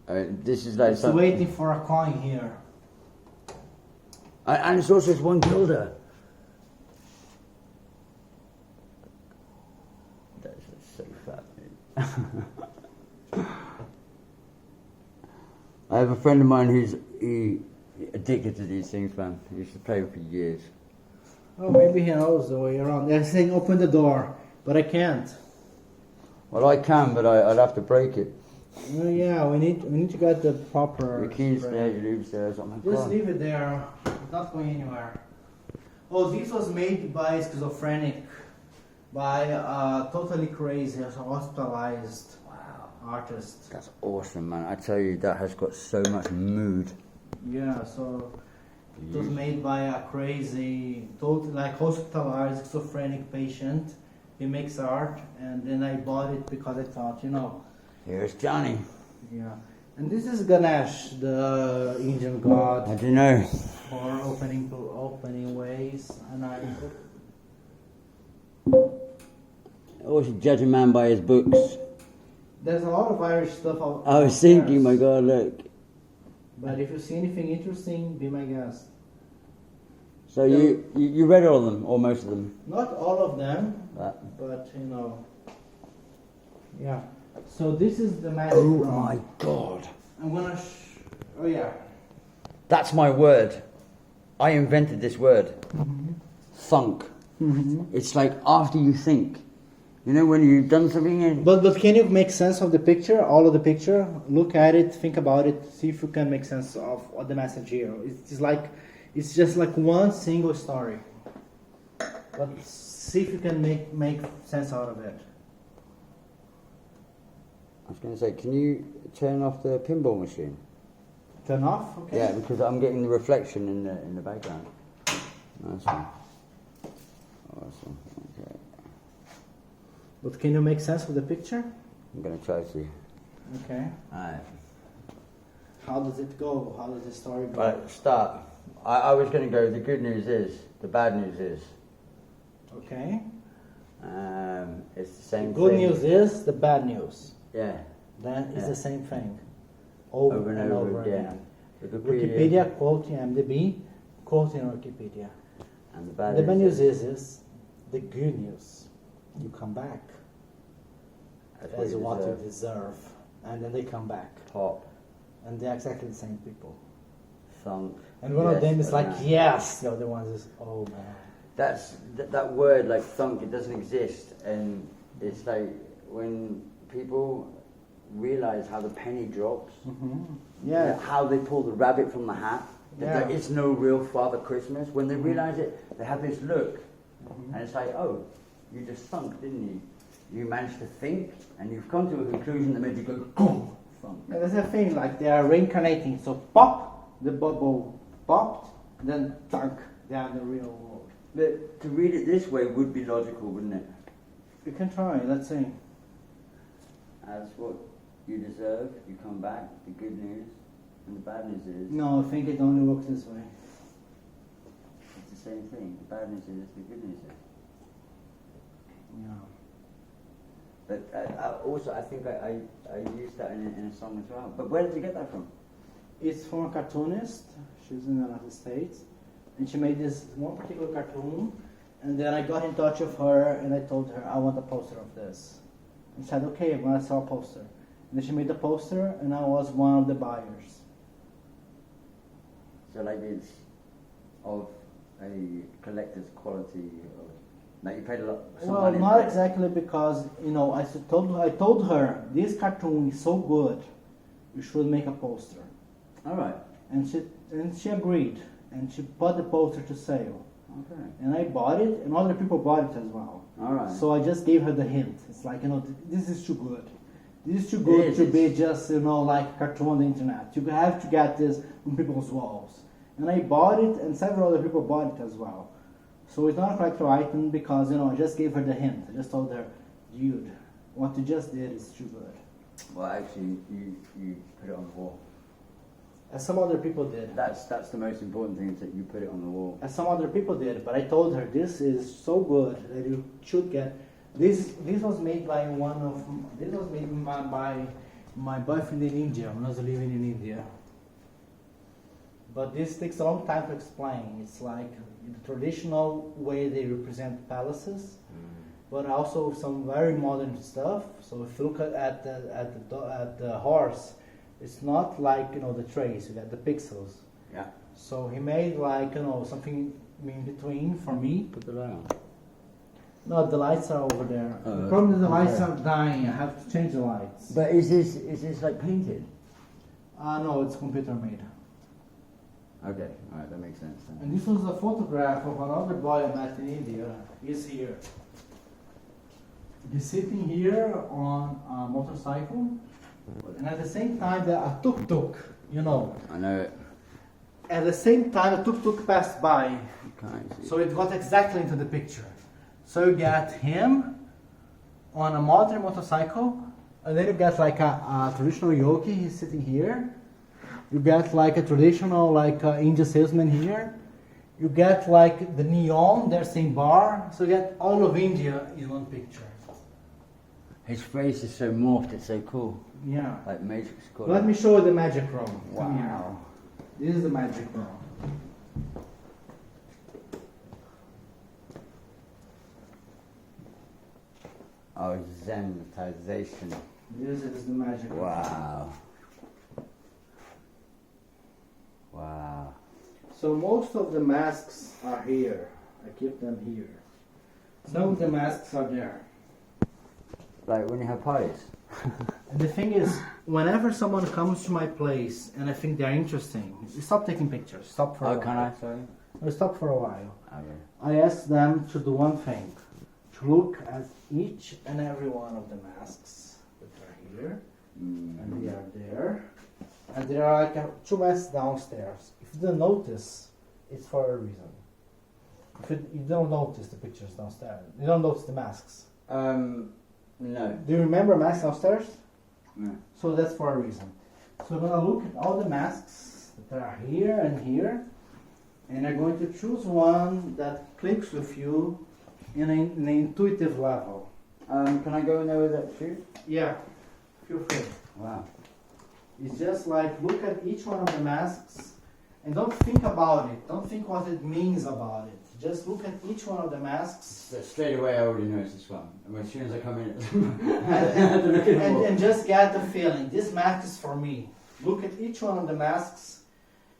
This is like It's waiting for a coin here. And it's also just one guilder. That's so fat, man. I have a friend of mine who's addicted to these things, man. He used to play for years. Oh, maybe he knows the way around. They're saying open the door, but I can't. Well, I can, but I'd have to break it. Well, yeah, we need to get the proper. The key's spray. there, you leave there, something. Just leave it there. It's not going anywhere. Oh, this was made by schizophrenic, by a totally crazy, hospitalized artist. That's awesome, man. I tell you, that has got so much mood. Yeah, so it was made by a crazy, totally like hospitalized schizophrenic patient. He makes art, and then I bought it because I thought, Here's Johnny. Yeah. And this is Ganesh, the Indian god. How do you know? For opening ways, and I. Also judge a man by his books. There's a lot of Irish stuff out. I was thinking, my God, look. But if you see anything interesting, be my guest. So you read all of them, or most of them? Not all of them, but yeah. So this is the magic. Oh my God! I'm gonna. Oh yeah. That's my word. I invented this word. Mm-hmm. Thunk. Mm-hmm. It's like after you think. You know when you've done something and... But can you make sense of the picture? All of the picture? Look at it, think about it, see if you can make sense of what the message here. It's just like one single story. But see if you can make sense out of it. I was going to say, can you turn off the pinball machine? Turn off? Okay. Yeah, because I'm getting the reflection in the background. Nice one. Awesome. Okay. But can you make sense of the picture? I'm going to try to. Okay. Alright. How does it go? How does the story go? Right, start. I was going to go, the good news is, the bad news is. Okay. It's the same The good thing. news is the bad news. Yeah. Then it's the same thing. Over and over again. Wikipedia, quoting MDB, quoting Wikipedia. And the bad The bad news is the good news. You come back. As what you deserve. And then they come back. Top. And they're exactly the same people. Thunk. And one of them is like, yes. The other one is, oh man. That word, like thunk, it doesn't exist. And it's like when people realize how the penny drops, Yeah. how they pull the rabbit from the hat, that Yeah. there is no real Father Christmas. When they realize it, they have this look. And it's like, oh, you just thunk, didn't you? You managed to think, and you've come to a conclusion that made you go, boom, thunk. And there's a thing, like they are reincarnating. So pop, the bubble popped, then thunk, they are in the real world. But to read it this way would be logical, wouldn't it? You can try, let's see. As what you deserve, you come back, the good news, and the bad news is... No, I think it only works this way. It's the same thing. The bad news is, the good news is. Yeah. But also, I think I used that in a song as well. But where did you get that from? It's from a cartoonist. She's in the United States. And she made this one particular cartoon. And then I got in touch with her and I told her, I want a poster of this. And she said, okay, I'm going to sell a poster. And then she made the poster and I was one of the buyers. So like it's of a collector's quality of... Like you paid a lot... Well, not exactly because, I told her, this cartoon is so good, you should make a poster. Alright. And she agreed. And she put the poster to sale. Okay. And I bought it, and other people bought it as well. Alright. So I just gave her the hint. It's like, this is too good. This is too good to be just, like a cartoon on the internet. You have to get this on people's walls. And I bought it, and several other people bought it as well. So it's not a collector item because, I just gave her the hint. I just told her, dude, what you just did is too good. Well, actually, you put it on the wall. As some other people did. That's the most important thing, is that you put it on the wall. As some other people did, but I told her, this is so good that you should get... This was made by by my boyfriend in India when I was living in India. But this takes a long time to explain. It's like the traditional way they represent palaces, but also some very modern stuff. So if you look at the horse, it's not like the trace. You got the pixels. Yeah. So he made like something in between for me. Put the light on. No, the lights are over there. The problem is the lights are dying. I have to change the lights. But is this like painted? No, it's computer made. Okay, alright, that makes sense then. And this was a photograph of another boy I met in India. He's here. He's sitting here on a motorcycle, and at the same time, a tuk-tuk, I know it. At the same time, a tuk-tuk passed by. Can't see. So it got exactly into the picture. So you get him on a modern motorcycle, and then you get like a traditional yogi, he's sitting here. You get like a traditional Indian salesman here. You get like the neon, there's same bar. So you get all of India in one picture. His face is so morphed, it's so cool. Yeah. Like Matrix color. Let me show you the magic room. Wow. This is the magic room. Oh, Zenitization. This is the magic room. Wow. Wow. So most of the masks are here. I keep them here. Some of the masks are there. Like when you have parties. And the thing is, whenever someone comes to my place and I think they're interesting, stop taking pictures. Stop for a while. Can I? Sorry. No, stop for a while. Okay. I ask them to do one thing. To look at each and every one of the masks that are here. And they are there. And there are like two masks downstairs. If you don't notice, it's for a reason. If you don't notice the pictures downstairs, you don't notice the masks. No. Do you remember masks downstairs? No. So that's for a reason. So I'm going to look at all the masks that are here and here, and I'm going to choose one that clicks with you in an intuitive level. Can I go in there with that shoe? Yeah, feel free. Wow. It's just like look at each one of the masks and don't think about it. Don't think what it means about it. Just look at each one of the masks. So straight away I already noticed this one. And as soon as I come in, I have to look at it more. And just get the feeling. This mask is for me. Look at each one of the masks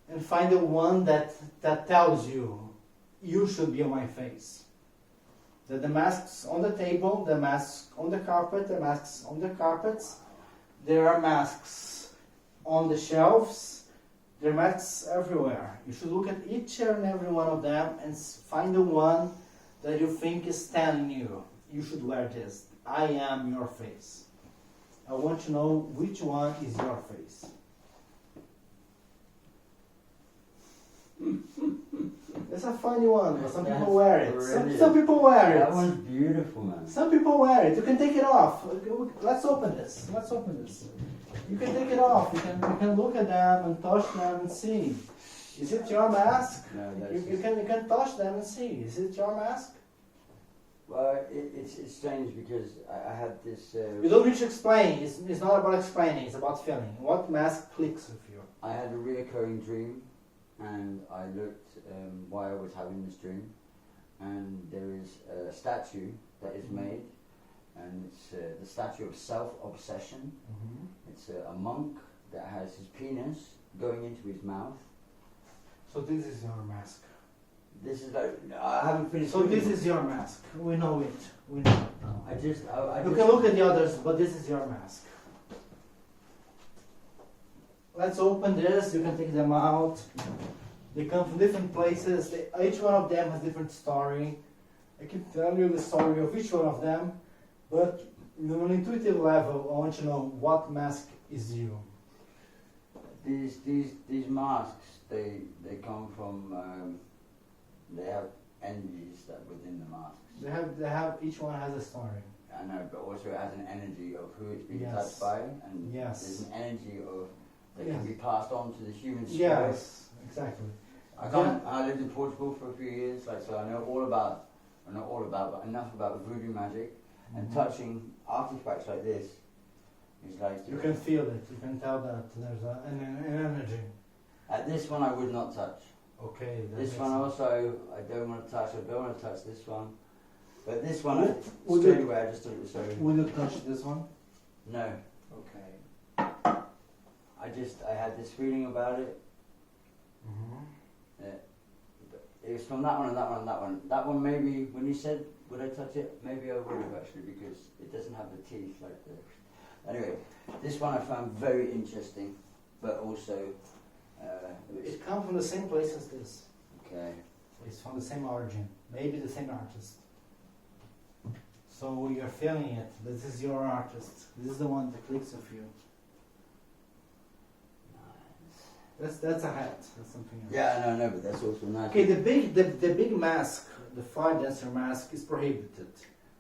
and find the one that tells you, you should be on my face. That the masks on the table, the masks on the carpet, the masks on the carpets, there are masks on the shelves, there are masks everywhere. You should look at each and every one of them and find the one that you think is telling you, you should wear this. I am your face. I want to know which one is your face. It's a funny one, but some people wear it. Some people wear it. That one's beautiful, man. Some people wear it. You can take it off. Let's open this. Let's open this. You can take it off. You can look at them and touch them and see. Is it your mask? No, You can touch them and see. Is it your mask? Well, it's strange because I had this... You don't need to explain. It's not about explaining. It's about feeling. What mask clicks with you? I had a reoccurring dream, and I looked why I was having this dream, and there is a statue that is made, and it's the statue of self-obsession. It's a monk that has his penis going into his mouth. So this is your mask. This is like, I haven't finished. So this is your mask. We know it. We know it now. I just You can look at the others, but this is your mask. Let's open this. You can take them out. They come from different places. Each one of them has different story. I can tell you the story of each one of them, but on an intuitive level, I want to know what mask is you. These masks, they come from. They have energies that within the masks. They have. Each one has a story. I know, but also it has an energy of who it's being Yes. touched by, and Yes. there's an energy of that Yes. can be passed on to the human spirit. Yes, exactly. I lived in Portugal for a few years, so I know all about, but enough about voodoo magic and touching artifacts like this. It's like You can feel it. You can tell that there's an energy. This one I would not touch. Okay. This one also I don't want to touch. I don't want to touch this one. But this one, Would straight you- away, I just thought it was so. Will you touch this one? No, Okay. I had this feeling about it. It was from that one and that one and that one. That one maybe, when you said, would I touch it? Maybe I would have actually, because it doesn't have the teeth like this. Anyway, this one I found very interesting, but also, It comes from the same place as this. okay. It's from the same origin. Maybe the same artist. So you're feeling it. This is your artist. This is the one that clicks with you. That's a hat. That's something else. Yeah, no, no, but that's also nice. Okay, the big mask, the fire dancer mask, is prohibited.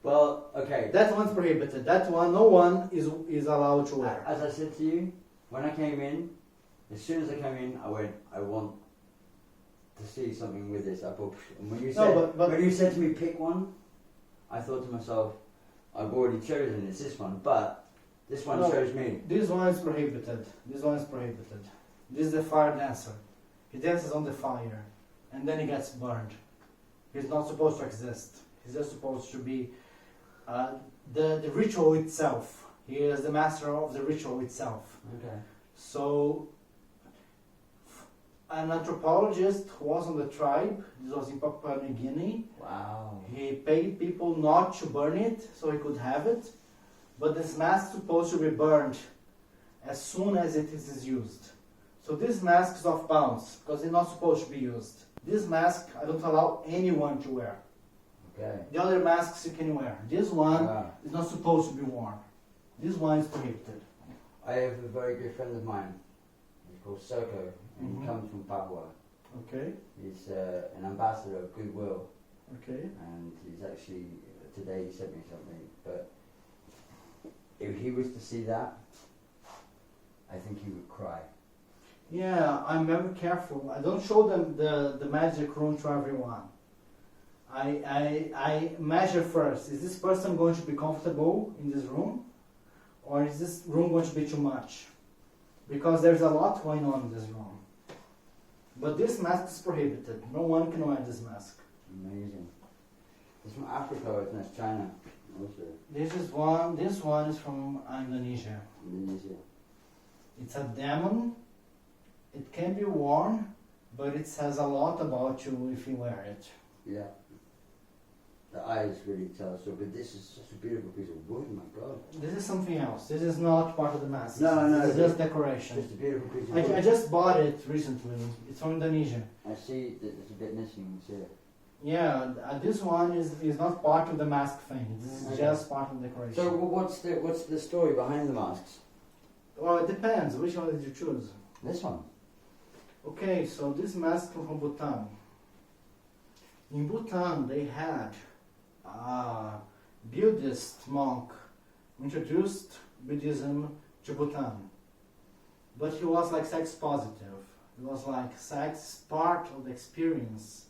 Well, okay. That one's prohibited. That one, no one is allowed to wear. As I said to you, when I came in, as soon as I came in, I went, I want to see something with this. I thought, and when you said, when you said to me, pick one, I thought to myself, I've already chosen it's this one, but this one shows me. This one is prohibited. This one is prohibited. This is the fire dancer. He dances on the fire, and then he gets burned. He's not supposed to exist. He's just supposed to be the ritual itself. He is the master of the ritual itself. Okay. So, an anthropologist who was on the tribe, this was in Papua New Guinea. Wow. He paid people not to burn it, so he could have it. But this mask is supposed to be burned as soon as it is used. So this mask is off bounds, because it's not supposed to be used. This mask, I don't allow anyone to wear. Okay. The other masks you can wear. This one is not supposed to be worn. This one is prohibited. I have a very good friend of mine. He's called Serko, and he comes from Papua. Okay. He's an ambassador of Goodwill, Okay. and he's actually, today he sent me something, but if he was to see that, I think he would cry. Yeah, I'm very careful. I don't show them the magic room to everyone. I measure first. Is this person going to be comfortable in this room? Or is this room going to be too much? Because there's a lot going on in this room. But this mask is prohibited. No one can wear this mask. Amazing. It's from Africa, and that's China also. This one is from Indonesia. Indonesia. It's a demon. It can be worn, but it says a lot about you if you wear it. Yeah. The eyes really tell. So, but this is such a beautiful piece of wood, my God. This is something else. This is not part of the mask. No, This is just decoration. Just a beautiful piece of wood. I just bought it recently. It's from Indonesia. I see that there's a bit missing here. Yeah, this one is not part of the mask thing. This is just part of the decoration. So, what's the story behind the masks? Well, it depends. Which one did you choose? This one. Okay, so this mask comes from Bhutan. In Bhutan, they had a Buddhist monk who introduced Buddhism to Bhutan. But he was like sex positive. It was like sex is part of the experience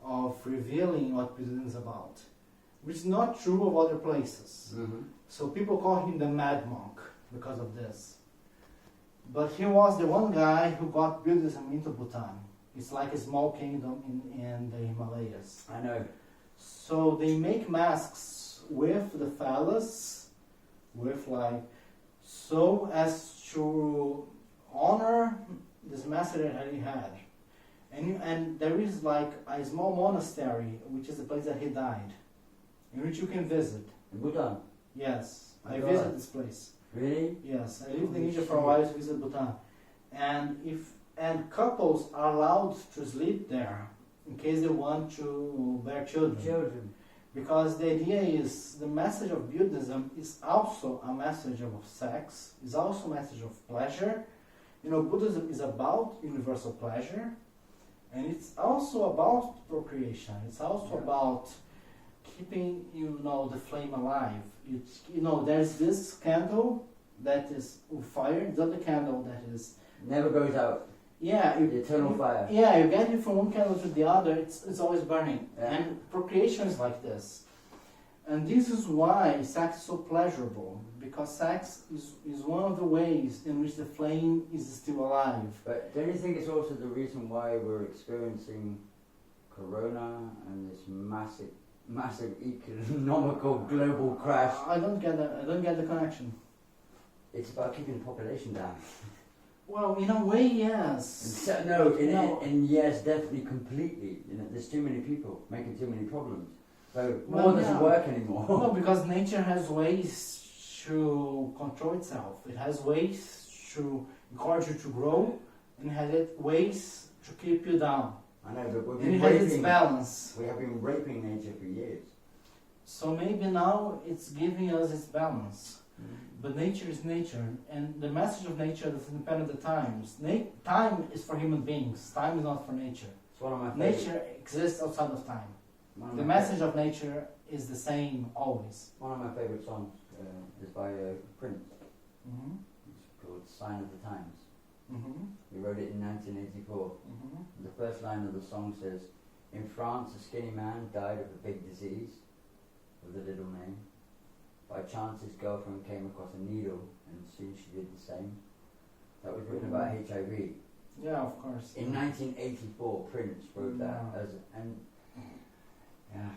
of revealing what Buddhism is about, which is not true of other places. So people call him the mad monk because of this. But he was the one guy who got Buddhism into Bhutan. It's like a small kingdom in the Himalayas. I know. So they make masks with the phallus, so as to honor this master that he had. And there is like a small monastery, which is the place that he died, in which you can visit. In Bhutan? Yes, I God. visited this place. Really? Yes, I lived in India for a while to visit Bhutan. And couples are allowed to sleep there in case they want to bear children. Because the idea is the message of Buddhism is also a message of sex, is also a message of pleasure. You know, Buddhism is about universal pleasure, and it's also about procreation. It's also about keeping, the flame alive. There's this candle that is on fire, the other candle that is Never goes out. Yeah, The eternal fire. Yeah, you get it from one candle to the other. It's always burning, Yeah. and procreation is like this. And this is why sex is so pleasurable, because sex is one of the ways in which the flame is still alive. But don't you think it's also the reason why we're experiencing Corona and this massive economical global crash? I don't get the connection. It's about keeping the population down. Well, in a way, yes. And yes, definitely, completely. You know, there's too many people making too many problems. So more doesn't work anymore. No, because nature has ways to control itself. It has ways to encourage you to grow, and it has ways to keep you down. I know, but we've and been it has its balance. We have been raping nature for years. So maybe now it's giving us its balance. But nature is nature, and the message of nature is independent of the times. Time is for human beings. Time is not for nature. It's one of my favorite. Nature exists outside of time. The message of nature is the same always. One of my favorite songs is by Prince. Mm-hmm. It's called "Sign of the Times." Mm-hmm. He wrote it in 1984. Mm-hmm. The first line of the song says, "In France, a skinny man died of a big disease with a little name. By chance, his girlfriend came across a needle, and soon she did the same." That was written about HIV. Yeah, of course. In 1984, Prince wrote that yeah.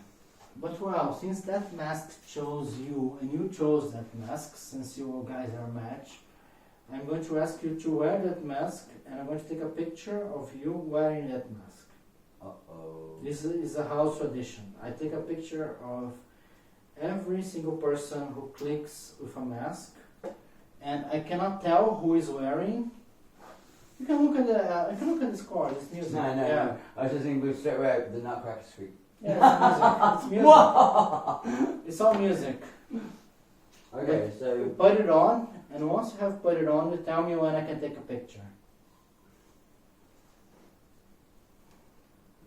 But well, since that mask chose you, and you chose that mask, since you guys are a match, I'm going to ask you to wear that mask, and I'm going to take a picture of you wearing that mask. Uh-oh. This is a house tradition. I take a picture of every single person who clicks with a mask, and I cannot tell who is wearing. You can look at the score. It's music. No. I was just thinking we straight away the Nutcracker Suite. Yeah, it's music. It's music. It's all music. Okay, so you put it on, and once you have put it on, you tell me when I can take a picture.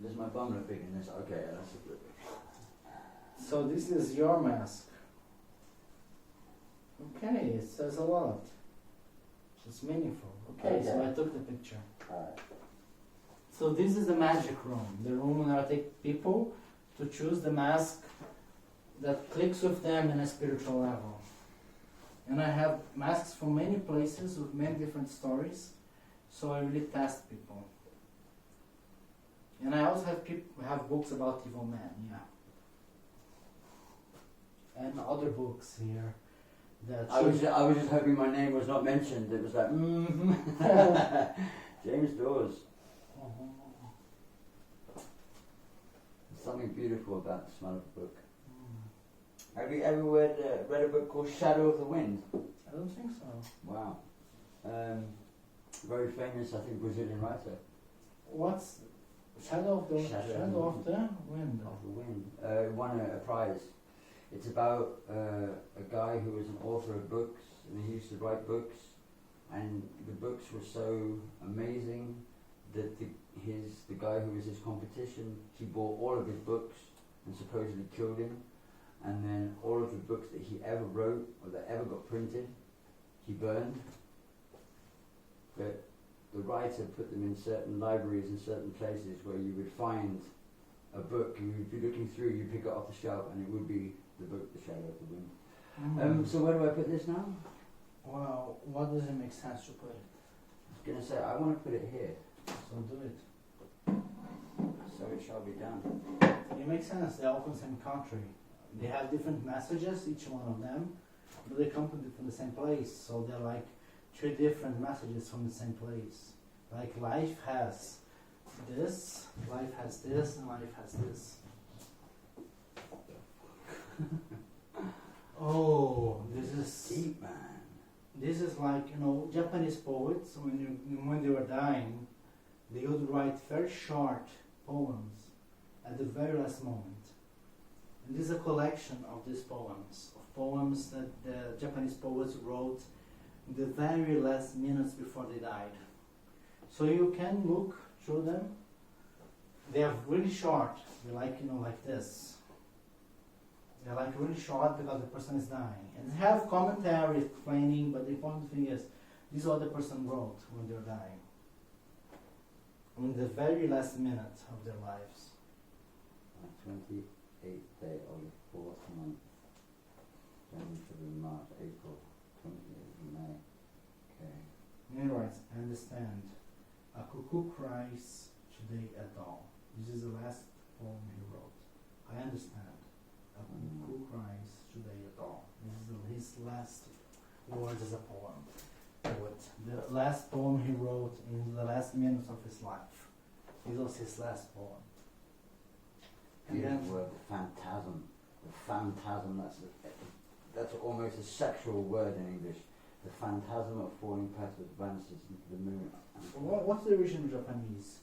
Does my bum look big in this? Okay, that's a good. So this is your mask. Okay, it says a lot. It's meaningful. Okay, so I took the picture. So this is the magic room, the room where I take people to choose the mask that clicks with them in a spiritual level. And I have masks from many places with many different stories, so I really test people. And I also have books about evil men, yeah. And other books here. That I was just hoping my name was not mentioned. It was like, James Dawes. There's something beautiful about the smell of a book. Have you ever read a book called Shadow of the Wind? I don't think so. Wow. Very famous, I think, Brazilian writer. What's Shadow of the Wind? Of the Wind. Won a prize. It's about a guy who was an author of books, and he used to write books, and the books were so amazing that the guy who was his competition, he bought all of his books and supposedly killed him, and then all of the books that he ever wrote or that ever got printed, he burned. But the writer put them in certain libraries and certain places where you would find a book, and you'd be looking through, you pick it off the shelf, and it would be the book, The Shadow of the Wind. So where do I put this now? Well, what does it make sense to put it? I was going to say, I want to put it here. So do it. So it shall be done. It makes sense. They're all from the same country. They have different messages, each one of them, but they come from the same place. So they're like three different messages from the same place. Like life has this, life has this, and life has this. Oh, this is deep, man. This is like, Japanese poets, when they were dying, they would write very short poems at the very last moment. And this is a collection of these poems that the Japanese poets wrote in the very last minutes before they died. So you can look through them. They are really short. They're like, like this. They're like really short because the person is dying. And they have commentary explaining, but the important thing is, this is what the person wrote when they're dying. In the very last minute of their lives. 28th day of the 4th month, January, February, March, April. writes, I understand. A cuckoo cries today at dawn. This is the last poem he wrote. I understand. A cuckoo cries today at dawn. This is his last words as a poem. The last poem he wrote in the last minutes of his life. This was his last poem. Beautiful word, phantasm. The phantasm, that's almost a sexual word in English. The phantasm of falling petals vanishes into the moon. What's the original Japanese?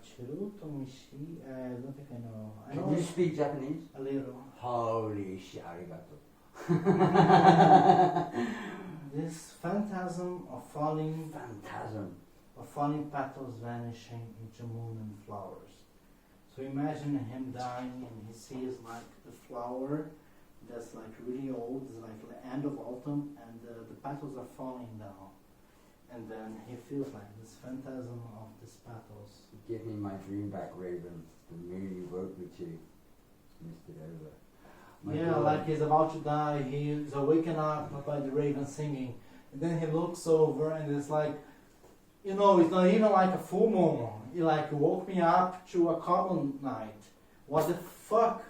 Chiruto Mishi? I don't think I know. Can you speak Japanese? A little. Holy shit, arigato. This phantasm of falling petals vanishing into moon and flowers. So imagine him dying and he sees like the flower that's like really old, it's like the end of autumn, and the petals are falling down. And then he feels like this phantasm of these petals. Give me my dream back, Raven. The moon you woke me to. Missed it over. Yeah, like he's about to die, he's awakened up by the raven singing. And then he looks over and it's like, you know, it's not even like a full moon. He like woke me up to a common night. What the fuck?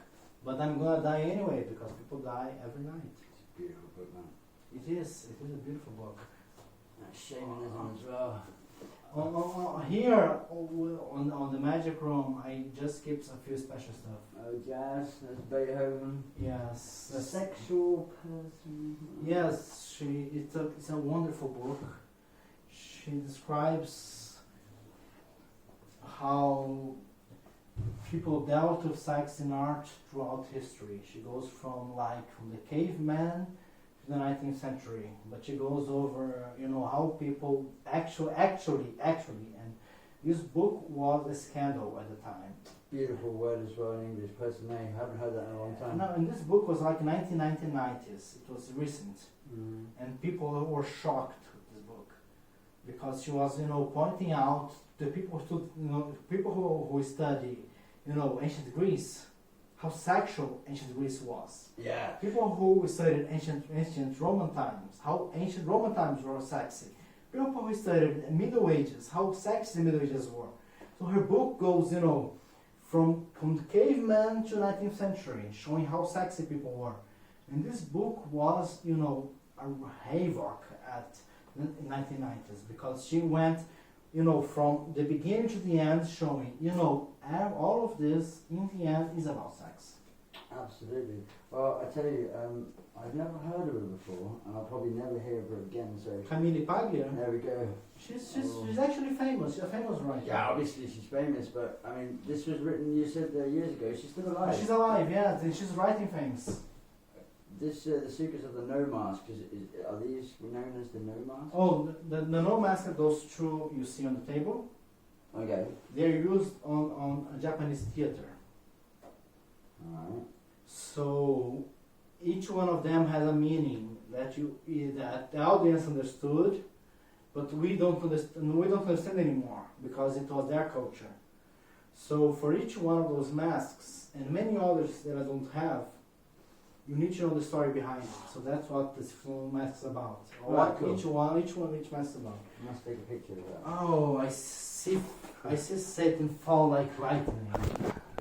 But I'm gonna die anyway because people die every night. It's a beautiful book, man. It is a beautiful book. Shamanism as well. Here on the magic room, I just skipped a few special stuff. Oh, jazz, there's Beethoven. Yes, A sexual person. yes, it's a wonderful book. She describes how people dealt with sex in art throughout history. She goes from the caveman to the 19th century, but she goes over, how people actually, and this book was a scandal at the time. Beautiful word as well in English. Person name. Haven't heard that in a long time. No, and this book was like 1990s. It was recent, and people were shocked with this book because she was, pointing out the people who study, ancient Greece, how sexual ancient Greece was. Yeah. People who studied ancient Roman times, how ancient Roman times were sexy. People who studied Middle Ages, how sexy the Middle Ages were. So her book goes, from the caveman to 19th century, showing how sexy people were. And this book was, a havoc at the 1990s because she went, from the beginning to the end, showing, all of this in the end is about sex. Absolutely. Well, I tell you, I've never heard of her before, and I'll probably never hear of her again. So Camille Paglia. There we go. She's actually famous. She's a famous writer. Yeah, obviously she's famous, but I mean, this was written. You said years ago. She's still alive. She's alive. Yeah, she's writing things. This the secrets of the no mask. Are these known as the no mask? Oh, the no mask are those two you see on the table. Okay. They're used on a Japanese theater. Alright. So each one of them has a meaning that the audience understood, but we don't understand anymore because it was their culture. So for each one of those masks and many others that I don't have, you need to know the story behind it. So that's what this film mask is about. Right, cool. Each mask is about. You must take a picture of that. Oh, I see Satan fall like lightning.